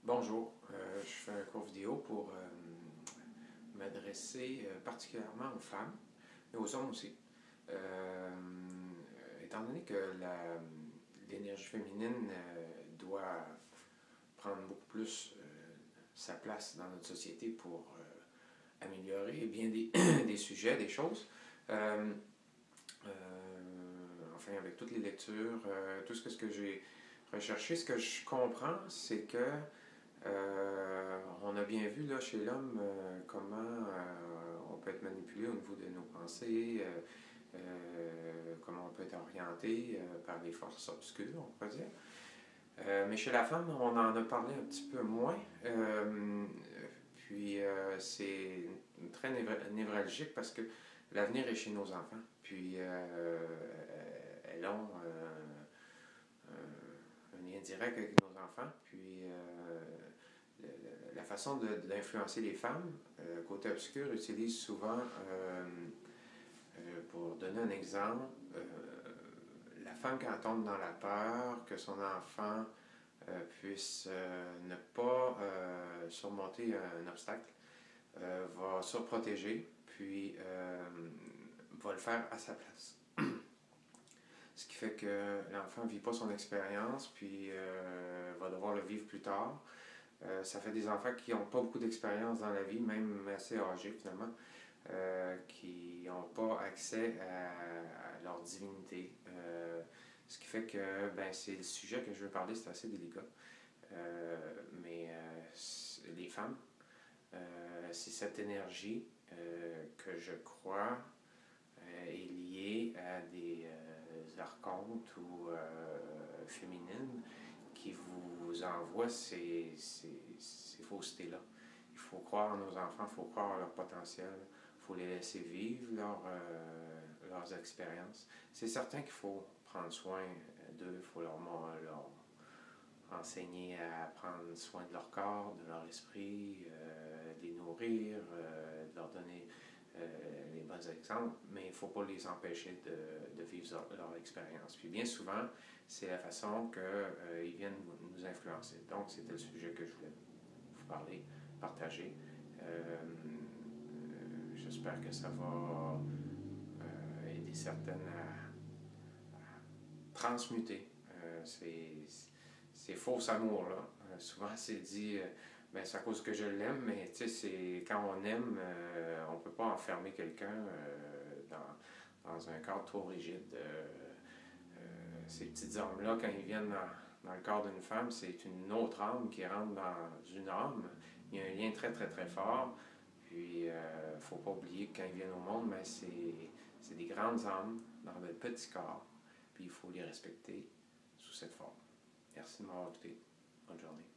Bonjour, je fais un court vidéo pour m'adresser particulièrement aux femmes, mais aux hommes aussi. Étant donné que l'énergie féminine doit prendre beaucoup plus sa place dans notre société pour améliorer bien des sujets, des choses, enfin avec toutes les lectures, tout ce que j'ai recherché, ce que je comprends, c'est que on a bien vu là, chez l'homme comment on peut être manipulé au niveau de nos pensées, comment on peut être orienté par les forces obscures, on pourrait dire. Mais chez la femme, on en a parlé un petit peu moins. Puis c'est très névralgique parce que l'avenir est chez nos enfants. Puis elles ont un lien direct avec nos enfants. Puis la façon d'influencer les femmes, côté obscur, utilise souvent, pour donner un exemple, la femme quand elle tombe dans la peur que son enfant puisse ne pas surmonter un obstacle, va surprotéger, puis va le faire à sa place. Ce qui fait que l'enfant ne vit pas son expérience, puis va devoir le vivre plus tard. Ça fait des enfants qui n'ont pas beaucoup d'expérience dans la vie, même assez âgés finalement, qui n'ont pas accès à leur divinité. Ce qui fait que c'est le sujet que je veux parler, c'est assez délicat. Mais les femmes, c'est cette énergie que je crois est liée à des archontes ou féminines qui vous envoient ces faussetés-là. Il faut croire en nos enfants, il faut croire en leur potentiel, il faut les laisser vivre leurs expériences. C'est certain qu'il faut prendre soin d'eux, il faut leur enseigner à prendre soin de leur corps, de leur esprit, de les nourrir, de leur donner les bons exemples, mais il ne faut pas les empêcher de vivre leur expérience. Puis bien souvent, c'est la façon qu'ils viennent nous influencer. Donc, c'était le sujet que je voulais vous parler, partager. J'espère que ça va aider certaines à transmuter ces faux amours-là. Souvent, c'est dit, c'est à cause que je l'aime, mais c'est quand on aime, on ne peut pas enfermer quelqu'un dans un cadre trop rigide. Ces petits hommes-là, quand ils viennent dans le corps d'une femme, c'est une autre âme qui rentre dans une âme. Il y a un lien très, très, très fort. Puis, il ne faut pas oublier que quand ils viennent au monde, c'est des grandes âmes dans de petits corps. Puis, il faut les respecter sous cette forme. Merci de m'avoir écouté. Bonne journée.